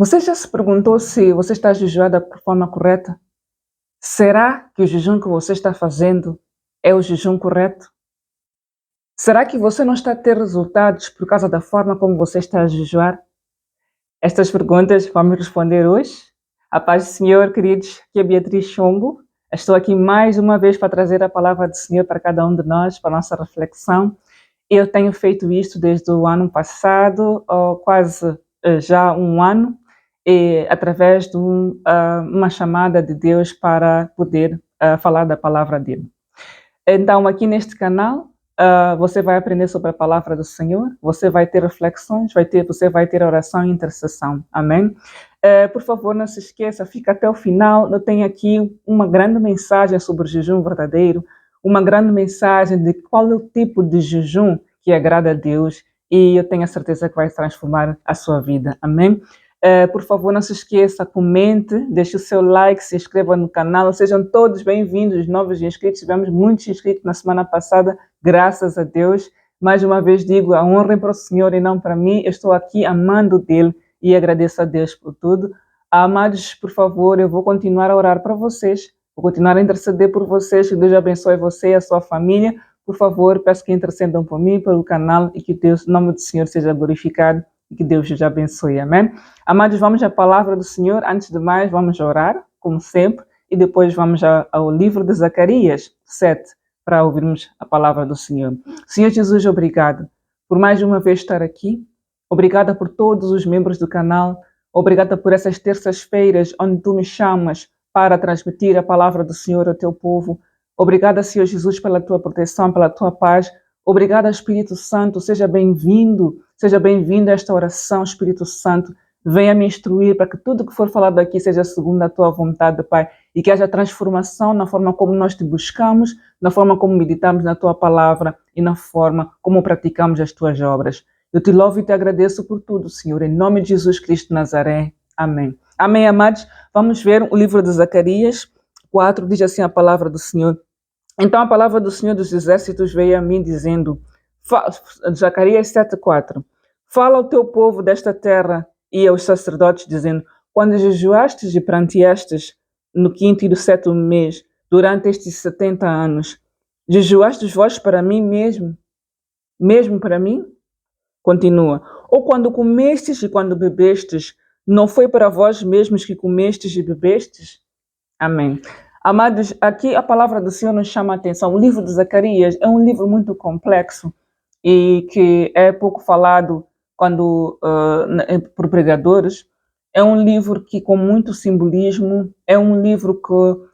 Você já se perguntou se você está a jejuar da forma correta? Será que o jejum que você está fazendo é o jejum correto? Será que você não está a ter resultados por causa da forma como você está a jejuar? Estas perguntas vamos responder hoje. A paz do Senhor, queridos, aqui é Beatriz Chombo. Estou aqui mais uma vez para trazer a palavra do Senhor para cada um de nós, para a nossa reflexão. Eu tenho feito isto desde o ano passado, ou quase já um ano, através de uma chamada de Deus para poder falar da palavra dele. Então, aqui neste canal, você vai aprender sobre a palavra do Senhor, você vai ter reflexões, você vai ter oração e intercessão. Amém? Por favor, não se esqueça, fica até o final. Eu tenho aqui uma grande mensagem sobre o jejum verdadeiro, uma grande mensagem de qual é o tipo de jejum que agrada a Deus, e eu tenho a certeza que vai transformar a sua vida. Amém? Por favor, não se esqueça, comente, deixe o seu like, se inscreva no canal, sejam todos bem-vindos, novos inscritos. Tivemos muitos inscritos na semana passada, graças a Deus. Mais uma vez digo, a honra é para o Senhor e não para mim. Eu estou aqui amando dele e agradeço a Deus por tudo. Amados, por favor, eu vou continuar a orar para vocês, vou continuar a interceder por vocês, que Deus abençoe você e a sua família. Por favor, peço que intercedam por mim, pelo canal, e que Deus, o nome do Senhor seja glorificado e que Deus te abençoe. Amém? Amados, vamos à palavra do Senhor. Antes de mais, vamos orar, como sempre, e depois vamos ao livro de Zacarias 7, para ouvirmos a palavra do Senhor. Senhor Jesus, obrigado por mais uma vez estar aqui. Obrigada por todos os membros do canal. Obrigada por essas terças-feiras onde tu me chamas para transmitir a palavra do Senhor ao teu povo. Obrigada, Senhor Jesus, pela tua proteção, pela tua paz. Obrigada, Espírito Santo. Seja bem-vindo a esta oração, Espírito Santo. Venha me instruir para que tudo que for falado aqui seja segundo a tua vontade, Pai, e que haja transformação na forma como nós te buscamos, na forma como meditamos na tua palavra e na forma como praticamos as tuas obras. Eu te louvo e te agradeço por tudo, Senhor, em nome de Jesus Cristo de Nazaré. Amém. Amém, amados. Vamos ver o livro de Zacarias 4, diz assim a palavra do Senhor. Então a palavra do Senhor dos Exércitos veio a mim dizendo, Zacarias 7:4, fala ao teu povo desta terra e aos sacerdotes, dizendo, quando jejuastes e pranteastes no 5º e do 7º mês, durante estes 70 anos, jejuastes vós para mim mesmo para mim? Continua. Ou quando comestes e quando bebestes, não foi para vós mesmos que comestes e bebestes? Amém. Amados, aqui a palavra do Senhor nos chama a atenção. O livro de Zacarias é um livro muito complexo e que é pouco falado por pregadores. É um livro que com muito simbolismo, é um livro que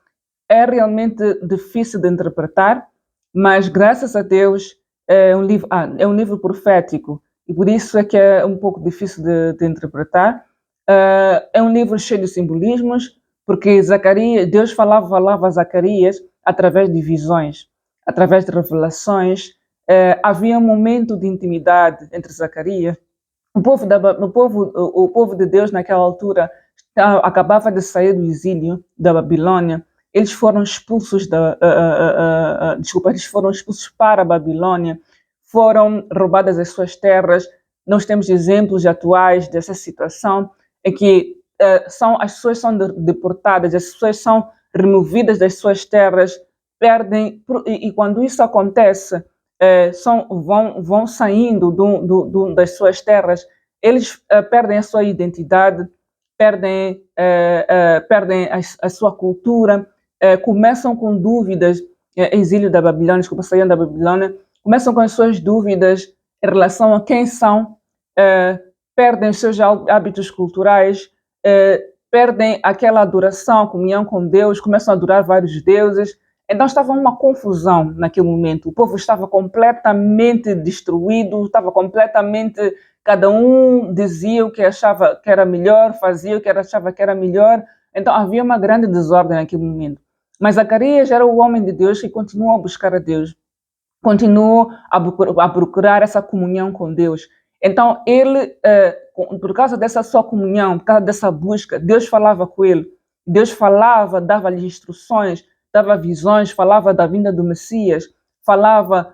é realmente difícil de interpretar, mas graças a Deus é um livro profético e por isso é que é um pouco difícil de interpretar. É um livro cheio de simbolismos, porque Deus falava a Zacarias através de visões, através de revelações. Havia um momento de intimidade entre Zacarias. O povo de Deus naquela altura acabava de sair do exílio da Babilônia. Eles foram expulsos eles foram expulsos para a Babilônia, foram roubadas as suas terras. Nós temos exemplos atuais dessa situação em que as pessoas são deportadas, as pessoas são removidas das suas terras, perdem, e quando isso acontece, vão saindo das suas terras, eles perdem a sua identidade, perdem a sua cultura, começam com dúvidas, exílio da Babilônia, saíram da Babilônia, começam com as suas dúvidas em relação a quem são, perdem os seus hábitos culturais, perdem aquela adoração, comunhão com Deus, começam a adorar vários deuses. Então estava uma confusão naquele momento. O povo estava completamente destruído, cada um dizia o que achava que era melhor, fazia o que achava que era melhor. Então havia uma grande desordem naquele momento. Mas Zacarias era o homem de Deus que continuou a buscar a Deus, continuou a procurar essa comunhão com Deus. Então ele, por causa dessa sua comunhão, por causa dessa busca, Deus falava com ele. Deus falava, dava-lhe instruções, dava visões, falava da vinda do Messias, falava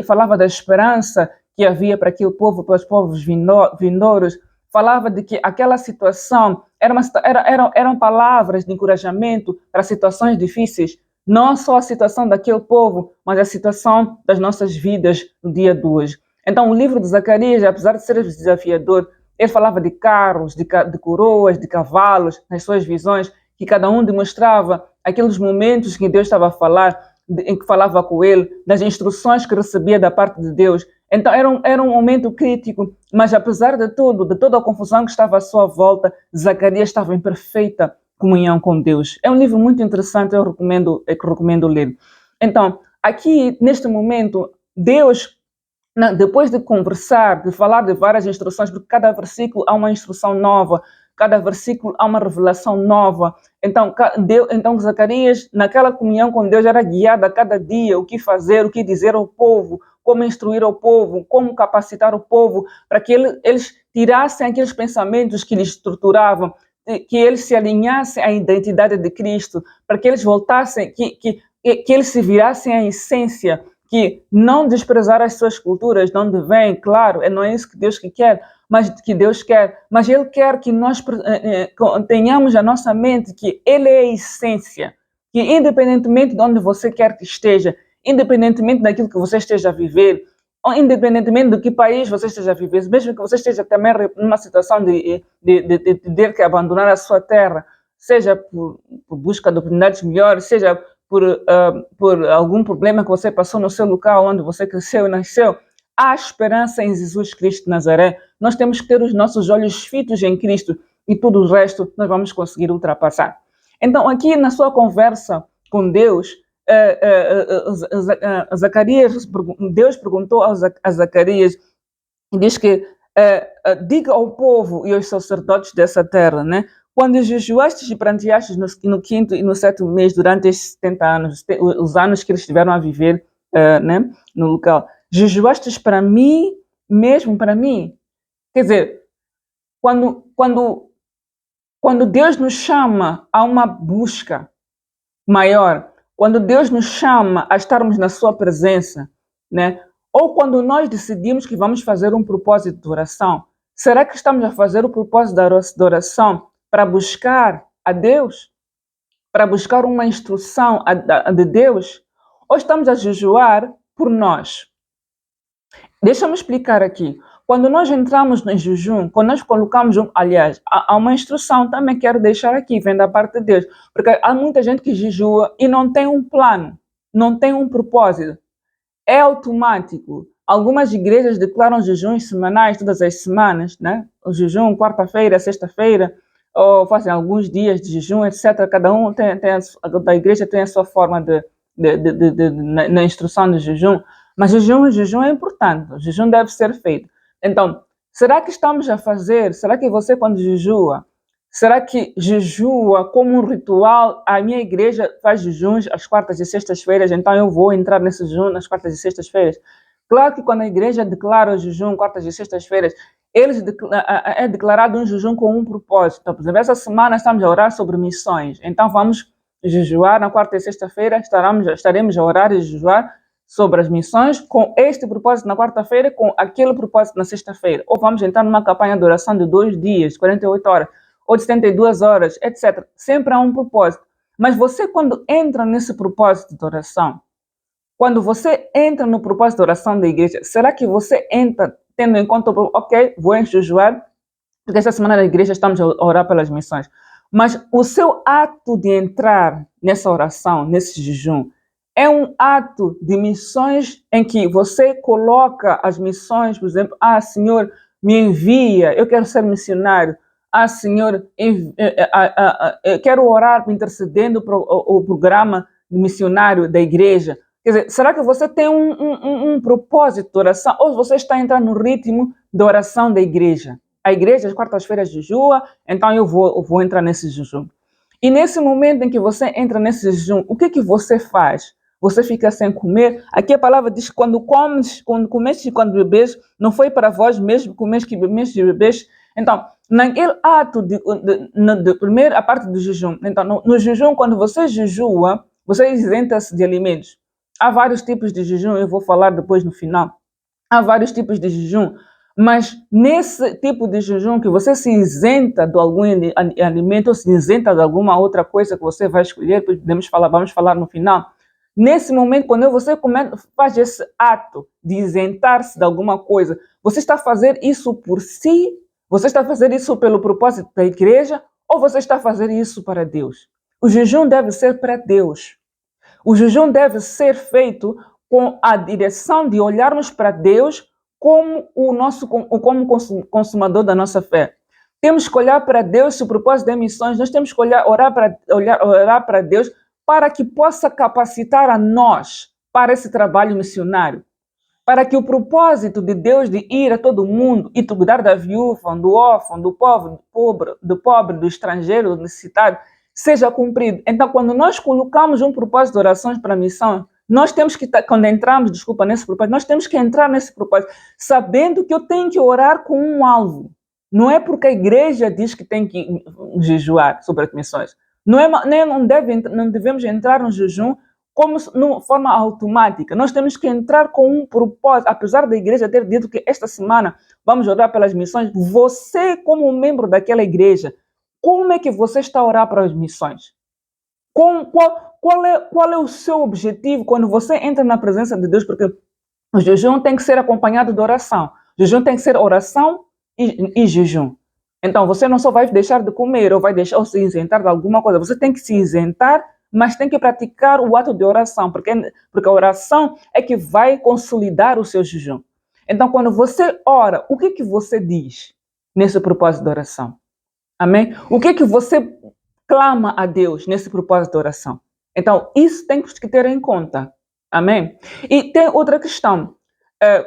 falava da esperança que havia para aquele povo, para os povos vindouros, falava de que aquela situação eram palavras de encorajamento para situações difíceis, não só a situação daquele povo, mas a situação das nossas vidas no dia de hoje. Então, o livro de Zacarias, apesar de ser desafiador, ele falava de carros, de coroas, de cavalos, nas suas visões, que cada um demonstrava aqueles momentos que Deus estava a falar, em que falava com ele, das instruções que recebia da parte de Deus. Então era um momento crítico, mas apesar de tudo, de toda a confusão que estava à sua volta, Zacarias estava em perfeita comunhão com Deus. É um livro muito interessante, eu recomendo ler. Então, aqui, neste momento, Deus, depois de conversar, de falar de várias instruções, porque cada versículo há uma instrução nova, cada versículo há uma revelação nova. Então Zacarias, naquela comunhão com Deus, era guiado a cada dia o que fazer, o que dizer ao povo, como instruir o povo, como capacitar o povo, para que eles tirassem aqueles pensamentos que lhes estruturavam, que eles se alinhassem à identidade de Cristo, para que eles voltassem, que eles se virassem à essência, que não desprezar as suas culturas, de onde vêm, claro, não é isso que Deus quer, mas Ele quer que nós tenhamos a nossa mente que Ele é a essência, que independentemente de onde você quer que esteja, independentemente daquilo que você esteja a viver, ou independentemente do que país você esteja a viver, mesmo que você esteja também numa situação de ter que abandonar a sua terra, seja por busca de oportunidades melhores, seja por algum problema que você passou no seu local onde você cresceu e nasceu, há esperança em Jesus Cristo de Nazaré. Nós temos que ter os nossos olhos fitos em Cristo e tudo o resto nós vamos conseguir ultrapassar. Então, aqui na sua conversa com Deus, Deus perguntou a Zacarias e diz que diga ao povo e aos sacerdotes dessa terra, né? Quando jejuastes e pranteastes no quinto e no sétimo mês, durante estes 70 anos, os anos que eles estiveram a viver né, no local, jejuastes para mim, mesmo para mim. Quer dizer, quando Deus nos chama a uma busca maior, quando Deus nos chama a estarmos na sua presença, né? Ou quando nós decidimos que vamos fazer um propósito de oração, será que estamos a fazer o propósito da oração para buscar a Deus? Para buscar uma instrução de Deus? Ou estamos a jejuar por nós? Deixa-me explicar aqui. Quando nós entramos em jejum, quando nós colocamos, aliás, há uma instrução também que quero deixar aqui, vem da parte de Deus, porque há muita gente que jejua e não tem um plano, não tem um propósito. É automático. Algumas igrejas declaram jejuns semanais todas as semanas, né? O jejum quarta-feira, sexta-feira, ou fazem alguns dias de jejum, etc. Cada um da igreja tem a sua forma na instrução do jejum. Mas jejum é importante, o jejum deve ser feito. Então, será que estamos a fazer, será que você quando jejua, será que jejua como um ritual? A minha igreja faz jejuns às quartas e sextas-feiras, então eu vou entrar nesse jejum nas quartas e sextas-feiras. Claro que quando a igreja declara o jejum quartas e sextas-feiras, é declarado um jejum com um propósito. Então, por exemplo, essa semana estamos a orar sobre missões, então vamos jejuar na quarta e sexta-feira, estaremos a orar e jejuar sobre as missões, com este propósito na quarta-feira, com aquele propósito na sexta-feira. Ou vamos entrar numa campanha de oração de 2 dias, 48 horas, ou de 72 horas, etc. Sempre há um propósito. Mas você, quando entra nesse propósito de oração, quando você entra no propósito de oração da igreja, será que você entra tendo em conta, ok, vou jejuar, porque esta semana na igreja estamos a orar pelas missões. Mas o seu ato de entrar nessa oração, nesse jejum, é um ato de missões em que você coloca as missões, por exemplo, Senhor, me envia, eu quero ser missionário. Senhor, eu quero orar intercedendo para o programa missionário da igreja. Quer dizer, será que você tem um propósito de oração ou você está entrando no ritmo da oração da igreja? A igreja, às quartas-feiras, jejua, então eu vou entrar nesse jejum. E nesse momento em que você entra nesse jejum, o que você faz? Você fica sem comer. Aqui a palavra diz que quando comes e quando bebes, não foi para vós mesmo comes que bebes e bebes. Então, naquele ato de primeiro, a parte do jejum. Então, no jejum, quando você jejua, você isenta-se de alimentos. Há vários tipos de jejum, eu vou falar depois no final. Há vários tipos de jejum. Mas nesse tipo de jejum que você se isenta de algum alimento ou se isenta de alguma outra coisa que você vai escolher, vamos falar no final. Nesse momento, quando você faz esse ato de isentar-se de alguma coisa, você está a fazer isso por si? Você está a fazer isso pelo propósito da igreja? Ou você está a fazer isso para Deus? O jejum deve ser para Deus. O jejum deve ser feito com a direção de olharmos para Deus como como consumador da nossa fé. Temos que olhar para Deus, se o propósito de missões, nós temos que orar para Deus para que possa capacitar a nós para esse trabalho missionário. Para que o propósito de Deus de ir a todo mundo e cuidar da viúva, do órfão, do pobre, do estrangeiro, do necessitado, seja cumprido. Então, quando nós colocamos um propósito de orações para a missão, nós temos que, quando entramos, nesse propósito, nós temos que entrar nesse propósito, sabendo que eu tenho que orar com um alvo. Não é porque a igreja diz que tem que jejuar sobre as missões. Não devemos entrar no jejum como de forma automática. Nós temos que entrar com um propósito. Apesar da igreja ter dito que esta semana vamos orar pelas missões, você, como membro daquela igreja, como é que você está a orar para as missões? Qual é o seu objetivo quando você entra na presença de Deus? Porque o jejum tem que ser acompanhado de oração. O jejum tem que ser oração e jejum. Então, você não só vai deixar de comer ou se isentar de alguma coisa. Você tem que se isentar, mas tem que praticar o ato de oração, porque a oração é que vai consolidar o seu jejum. Então, quando você ora, o que você diz nesse propósito de oração? Amém? O que você clama a Deus nesse propósito de oração? Então, isso tem que ter em conta. Amém? E tem outra questão.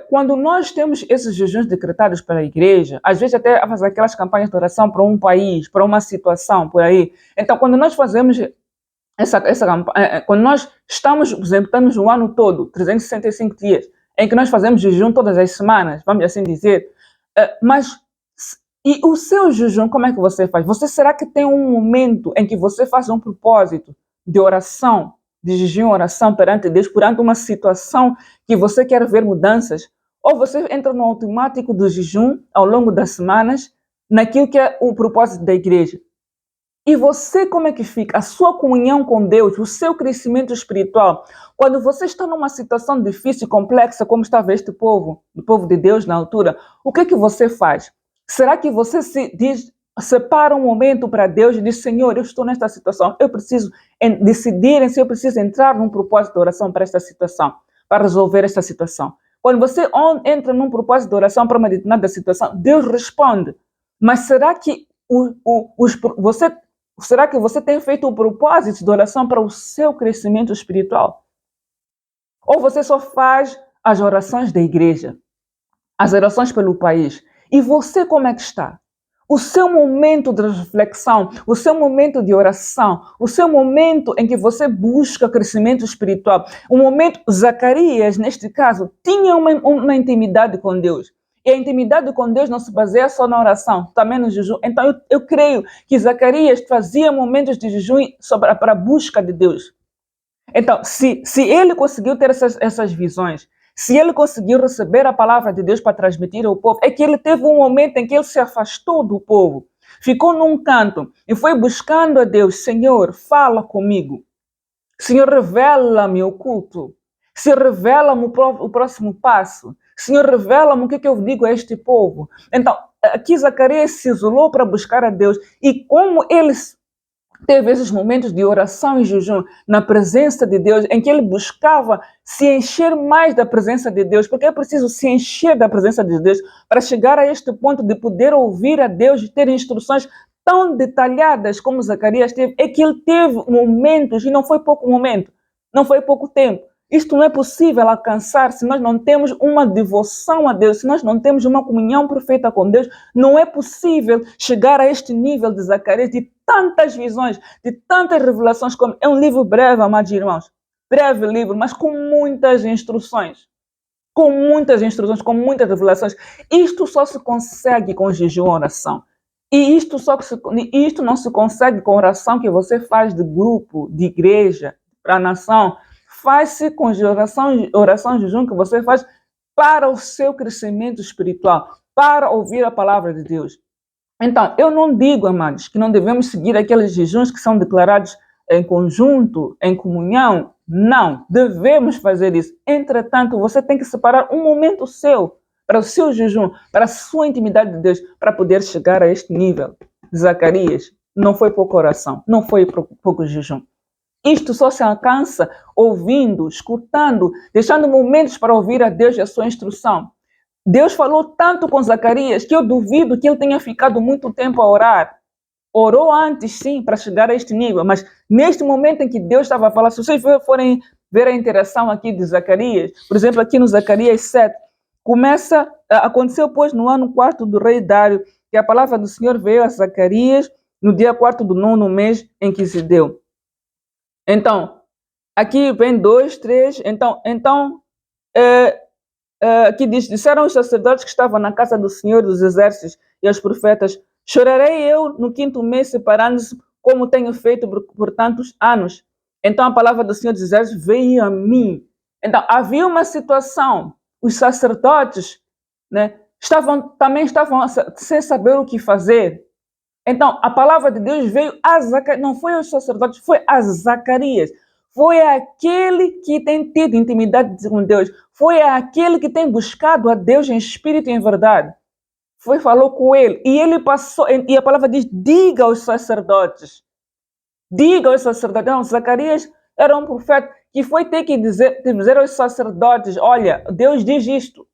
Quando nós temos esses jejuns decretados pela igreja, às vezes até faz aquelas campanhas de oração para um país, para uma situação, por aí. Então, quando nós fazemos essa campanha, quando nós estamos, por exemplo, estamos no ano todo, 365 dias, em que nós fazemos jejum todas as semanas, vamos assim dizer, e o seu jejum, como é que você faz? Será que tem um momento em que você faz um propósito de oração, de jejum, oração perante Deus, perante uma situação que você quer ver mudanças? Ou você entra no automático do jejum ao longo das semanas, naquilo que é o propósito da igreja? E você, como é que fica? A sua comunhão com Deus, o seu crescimento espiritual. Quando você está numa situação difícil e complexa, como estava este povo, o povo de Deus na altura, o que você faz? Será que você separa um momento para Deus e diz, Senhor, eu estou nesta situação, eu preciso decidir se eu preciso entrar num propósito de oração para esta situação, para resolver esta situação. Quando você entra num propósito de oração para uma determinada situação, Deus responde. Mas será que será que você tem feito o propósito de oração para o seu crescimento espiritual? Ou você só faz as orações da igreja, as orações pelo país? E você como é que está? O seu momento de reflexão, o seu momento de oração, o seu momento em que você busca crescimento espiritual, o momento, Zacarias, neste caso, tinha uma intimidade com Deus. E a intimidade com Deus não se baseia só na oração, também no jejum. Então, eu creio que Zacarias fazia momentos de jejum para a busca de Deus. Então, se ele conseguiu ter essas visões, se ele conseguiu receber a palavra de Deus para transmitir ao povo, é que ele teve um momento em que ele se afastou do povo, ficou num canto e foi buscando a Deus. Senhor, fala comigo. Senhor, revela-me o culto. Senhor, revela-me o próximo passo. Senhor, revela-me o que eu digo a este povo. Então, aqui Zacarias se isolou para buscar a Deus. E como ele teve esses momentos de oração e jejum na presença de Deus, em que ele buscava se encher mais da presença de Deus, porque é preciso se encher da presença de Deus para chegar a este ponto de poder ouvir a Deus e ter instruções tão detalhadas como Zacarias teve. É que ele teve momentos, e não foi pouco momento, não foi pouco tempo. Isto não é possível alcançar se nós não temos uma devoção a Deus, se nós não temos uma comunhão perfeita com Deus. Não é possível chegar a este nível de Zacarias, de tantas visões, de tantas revelações. Como é um livro breve, amados irmãos, breve livro, mas com muitas instruções, com muitas revelações. Isto só se consegue com jejum e oração. E isto não se consegue com oração que você faz de grupo, de igreja, para a nação. Faz-se com oração e jejum que você faz para o seu crescimento espiritual. para ouvir a palavra de Deus. Então, eu não digo, amados, que não devemos seguir aqueles jejuns que são declarados em conjunto, em comunhão. Não, devemos fazer isso. Entretanto, você tem que separar um momento seu para o seu jejum, para a sua intimidade de Deus, para poder chegar a este nível. Zacarias, não foi pouca oração, não foi pouco jejum. Isto só se alcança ouvindo, escutando, deixando momentos para ouvir a Deus e a sua instrução. Deus falou tanto com Zacarias que eu duvido que ele tenha ficado muito tempo a orar. Orou antes, sim, para chegar a este nível, mas neste momento em que Deus estava a falar, se vocês forem ver a interação aqui de Zacarias, por exemplo, aqui no Zacarias 7, aconteceu, pois, no ano 4º do rei Dário, que a palavra do Senhor veio a Zacarias no dia 4º do 9º mês em que se deu. Então, aqui vem 2, 3, aqui disseram os sacerdotes que estavam na casa do Senhor dos Exércitos e aos profetas: chorarei eu no 5º mês, separando-se, como tenho feito por tantos anos. Então a palavra do Senhor dos Exércitos veio a mim. Então havia uma situação, os sacerdotes, né, também estavam sem saber o que fazer. Então a palavra de Deus veio a Zacarias, não foi aos sacerdotes, foi a Zacarias. Foi aquele que tem tido intimidade com Deus. Foi aquele que tem buscado a Deus em espírito e em verdade. Falou com ele. E ele passou, e a palavra diz: diga aos sacerdotes. Diga aos sacerdotes. Não, Zacarias era um profeta que foi ter que dizer aos sacerdotes: olha, Deus diz isto.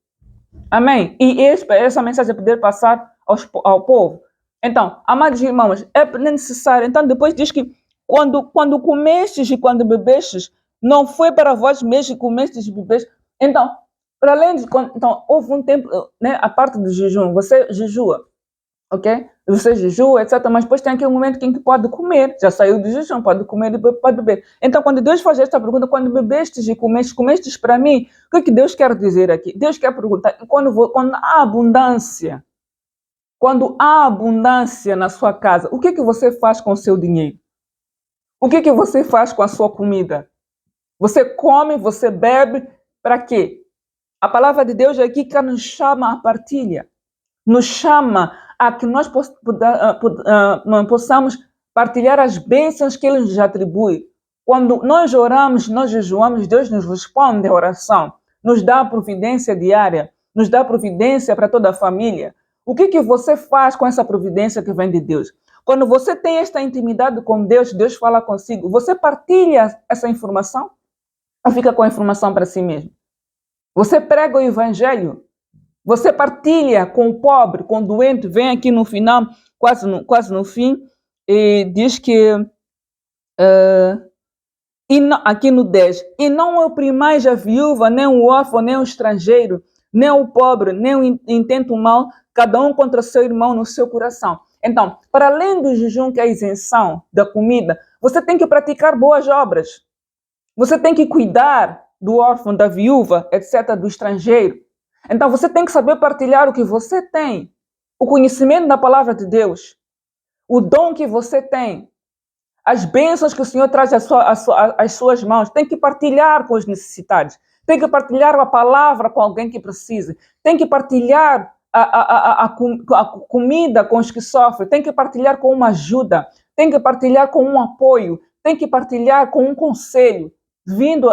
Amém? E essa mensagem poder passar ao povo. Então, amados irmãos, é necessário. Então, depois diz que quando comestes e quando bebestes, não foi para vós mesmos que comestes e bebestes. Então, para além de... Então, houve um tempo, né, a parte do jejum, você jejua, ok? Você jejua, etc. Mas depois tem aquele momento em que pode comer. Já saiu do jejum, pode comer e pode beber. Então, quando Deus faz esta pergunta, quando bebestes e comestes para mim, o que Deus quer dizer aqui? Deus quer perguntar, quando há abundância, na sua casa, o que você faz com o seu dinheiro? O que você faz com a sua comida? Você come, você bebe, para quê? A palavra de Deus aqui que nos chama à partilha. Nos chama a que nós possamos partilhar as bênçãos que Ele nos atribui. Quando nós oramos, nós jejuamos, Deus nos responde a oração. Nos dá a providência diária. Nos dá a providência para toda a família. O que você faz com essa providência que vem de Deus? Quando você tem esta intimidade com Deus, Deus fala consigo, você partilha essa informação ou fica com a informação para si mesmo? Você prega o evangelho? Você partilha com o pobre, com o doente? Vem aqui no final, quase no fim, e diz que, aqui no 10, e não oprimais a viúva, nem o órfão, nem o estrangeiro, nem o pobre, nem o intento mal, cada um contra seu irmão no seu coração. Então, para além do jejum, que é a isenção da comida, você tem que praticar boas obras. Você tem que cuidar do órfão, da viúva, etc., do estrangeiro. Então, você tem que saber partilhar o que você tem, o conhecimento da palavra de Deus, o dom que você tem, as bênçãos que o Senhor traz às suas mãos. Tem que partilhar com os necessitados. Tem que partilhar a palavra com alguém que precise. Tem que partilhar a comida com os que sofrem. Tem que partilhar com uma ajuda. Tem que partilhar com um apoio. Tem que partilhar com um conselho. Vindo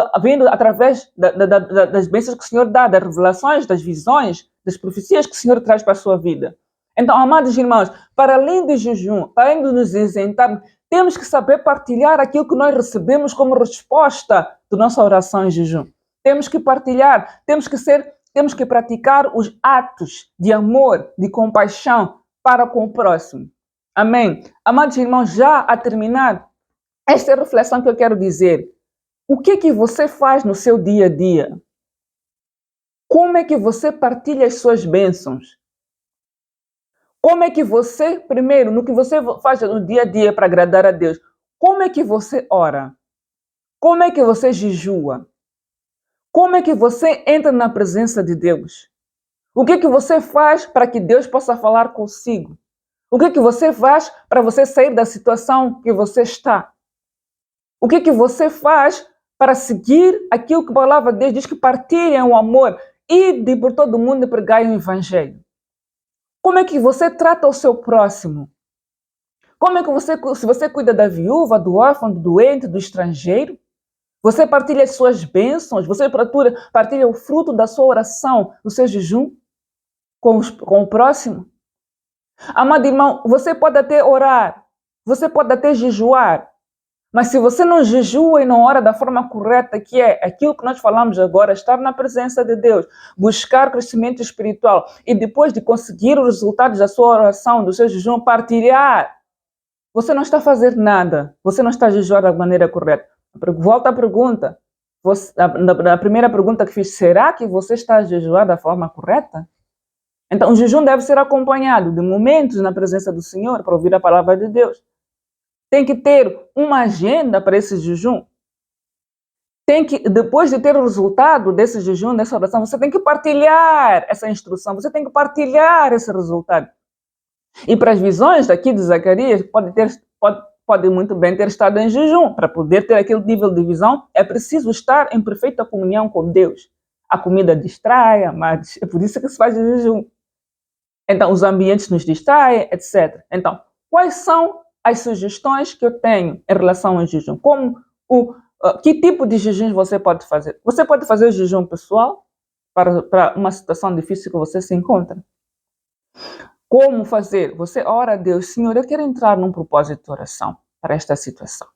através das bênçãos que o Senhor dá, das revelações, das visões, das profecias que o Senhor traz para a sua vida. Então, amados irmãos, para além do jejum, para além de nos isentarmos, temos que saber partilhar aquilo que nós recebemos como resposta da nossa oração em jejum. Temos que partilhar, temos que praticar os atos de amor, de compaixão para com o próximo. Amém? Amados irmãos, já a terminar, esta é a reflexão que eu quero dizer. O que você faz no seu dia a dia? Como é que você partilha as suas bênçãos? Como é que você, primeiro, no que você faz no dia a dia para agradar a Deus, como é que você ora? Como é que você jejua? Como é que você entra na presença de Deus? O que você faz para que Deus possa falar consigo? O que você faz para você sair da situação que você está? O que você faz para seguir aquilo que a palavra de Deus diz, que partilhem o amor e por todo mundo pregai o evangelho? Como é que você trata o seu próximo? Como é que se você cuida da viúva, do órfão, do doente, do estrangeiro? Você partilha as suas bênçãos? Você partilha o fruto da sua oração, do seu jejum com o próximo? Amado irmão, você pode até orar, você pode até jejuar, mas se você não jejua e não ora da forma correta, que é aquilo que nós falamos agora, estar na presença de Deus, buscar crescimento espiritual e depois de conseguir os resultados da sua oração, do seu jejum, partilhar, você não está a fazer nada, você não está a jejuar da maneira correta. Volta à pergunta, na primeira pergunta que fiz, será que você está a jejuar da forma correta? Então, o jejum deve ser acompanhado de momentos na presença do Senhor para ouvir a palavra de Deus. Tem que ter uma agenda para esse jejum. Depois de ter o resultado desse jejum, dessa oração, você tem que partilhar essa instrução, você tem que partilhar esse resultado. E para as visões daqui de Zacarias, pode muito bem ter estado em jejum. Para poder ter aquele nível de visão, é preciso estar em perfeita comunhão com Deus. A comida distrai, mas é por isso que se faz jejum. Então, os ambientes nos distraem, etc. Então, quais são as sugestões que eu tenho em relação ao jejum? Que tipo de jejum você pode fazer? Você pode fazer o jejum pessoal para uma situação difícil que você se encontra. Como fazer? Você ora a Deus, Senhor, eu quero entrar num propósito de oração para esta situação.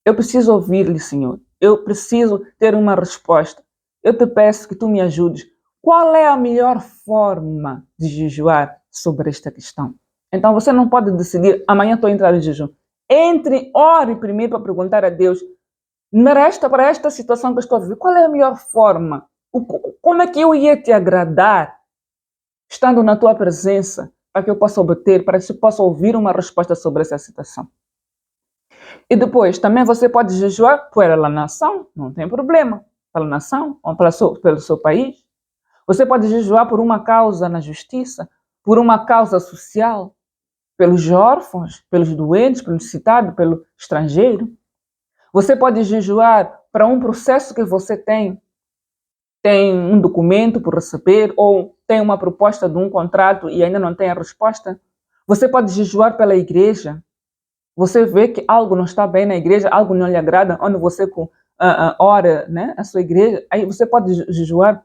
Eu preciso ouvir-lhe, Senhor. Eu preciso ter uma resposta. Eu te peço que tu me ajudes. Qual é a melhor forma de jejuar sobre esta questão? Então você não pode decidir, amanhã estou a entrar em jejum. Ore primeiro para perguntar a Deus, para esta situação que eu estou a viver, qual é a melhor forma? Como é que eu ia te agradar estando na tua presença para que eu possa obter, para que eu possa ouvir uma resposta sobre essa situação? E depois, também você pode jejuar pela nação, não tem problema, pela nação ou pelo seu país. Você pode jejuar por uma causa na justiça, por uma causa social, pelos órfãos, pelos doentes, pelo necessitado, pelo estrangeiro. Você pode jejuar para um processo que você tem um documento por receber ou tem uma proposta de um contrato e ainda não tem a resposta. Você pode jejuar pela igreja. Você vê que algo não está bem na igreja, algo não lhe agrada, onde você ora, né, a sua igreja. Aí você pode jejuar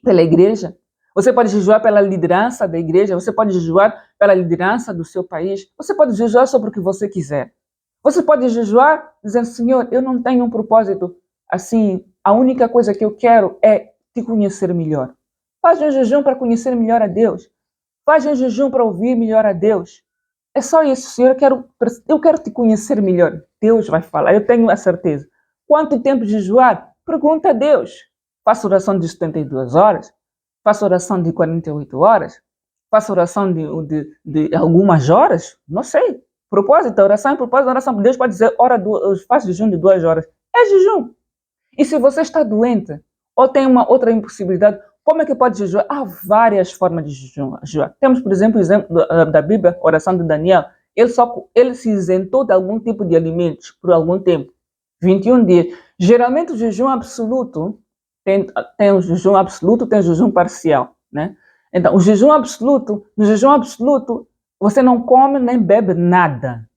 pela igreja, você pode jejuar pela liderança da igreja, você pode jejuar pela liderança do seu país, você pode jejuar sobre o que você quiser. Você pode jejuar dizendo, Senhor, eu não tenho um propósito assim, a única coisa que eu quero é te conhecer melhor. Faz um jejum para conhecer melhor a Deus. Faz um jejum para ouvir melhor a Deus. É só isso, Senhor, eu quero te conhecer melhor. Deus vai falar, eu tenho a certeza. Quanto tempo jejuar? Pergunta a Deus. Faço oração de 72 horas, faço oração de 48 horas, faço oração de algumas horas, não sei. Propósito da oração é propósito da oração. Deus pode dizer, faz jejum de 2 horas. É jejum. E se você está doente ou tem uma outra impossibilidade, como é que pode jejuar? Há várias formas de jejuar. Temos, por exemplo, o exemplo da Bíblia, a oração de Daniel. Ele se isentou de algum tipo de alimentos por algum tempo. 21 dias. Geralmente o jejum absoluto tem o jejum absoluto, tem o jejum parcial, né? Então, no jejum absoluto, você não come nem bebe nada.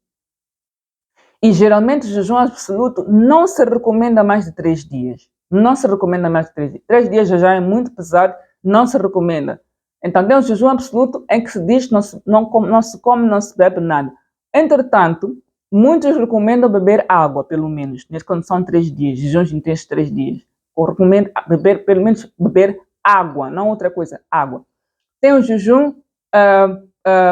E geralmente o jejum absoluto não se recomenda mais de 3 dias. Não se recomenda mais de 3 dias. 3 dias já é muito pesado, não se recomenda. Então, tem o jejum absoluto em que se diz que não se come, não se bebe nada. Entretanto, muitos recomendam beber água, pelo menos, quando são 3 dias, jejuns intensos 3 dias. Eu recomendo pelo menos beber água, não outra coisa, água. Tem o jejum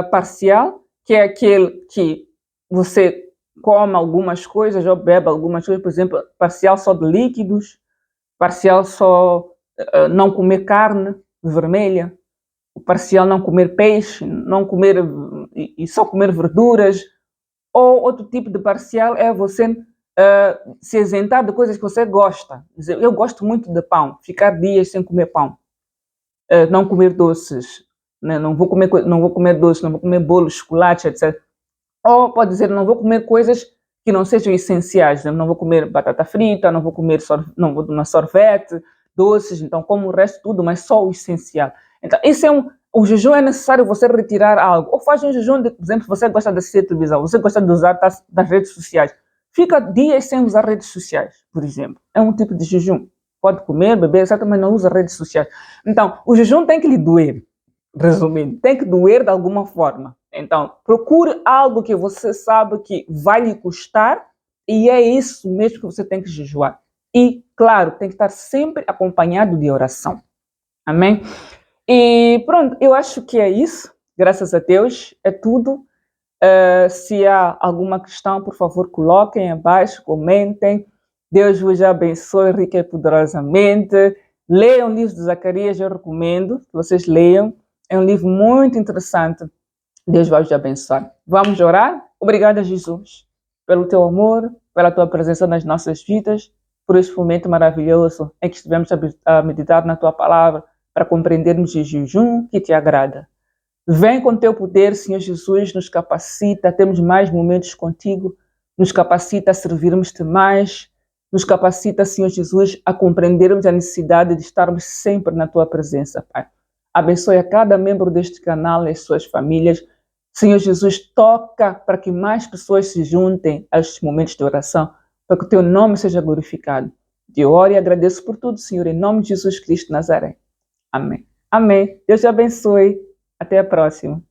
parcial, que é aquele que você come algumas coisas ou bebe algumas coisas, por exemplo, parcial só de líquidos, parcial só não comer carne vermelha, parcial não comer peixe, não comer e só comer verduras, ou outro tipo de parcial é você se isentar de coisas que você gosta. Eu gosto muito de pão, ficar dias sem comer pão, não comer doces, né? Não vou comer doces, não vou comer bolos, chocolate, etc. Ou pode dizer, não vou comer coisas que não sejam essenciais, né? Não vou comer batata frita, não vou tomar sorvete, doces, então como o resto tudo, mas só o essencial. Então, isso o jejum é necessário você retirar algo. Ou faz um jejum, por exemplo, você gosta de assistir televisão, você gosta de usar das redes sociais. Fica dias sem usar redes sociais, por exemplo. É um tipo de jejum. Pode comer, beber, etc., mas não usa redes sociais. Então, o jejum tem que lhe doer, resumindo. Tem que doer de alguma forma. Então, procure algo que você sabe que vai lhe custar e é isso mesmo que você tem que jejuar. E, claro, tem que estar sempre acompanhado de oração. Amém? E pronto, eu acho que é isso. Graças a Deus, é tudo. Se há alguma questão, por favor, coloquem abaixo, comentem. Deus vos abençoe rica e poderosamente. Leiam o livro de Zacarias, eu recomendo que vocês leiam. É um livro muito interessante. Deus vai vos abençoar. Vamos orar? Obrigada, Jesus, pelo teu amor, pela tua presença nas nossas vidas, por esse momento maravilhoso em que estivemos a meditar na tua palavra para compreendermos o jejum que te agrada. Vem com teu poder, Senhor Jesus, nos capacita a termos mais momentos contigo, nos capacita a servirmos-te mais, nos capacita, Senhor Jesus, a compreendermos a necessidade de estarmos sempre na tua presença, Pai. Abençoe a cada membro deste canal e as suas famílias. Senhor Jesus, toca para que mais pessoas se juntem a estes momentos de oração, para que o teu nome seja glorificado. Te oro e agradeço por tudo, Senhor, em nome de Jesus Cristo de Nazaré. Amém. Amém. Deus te abençoe. Até a próxima.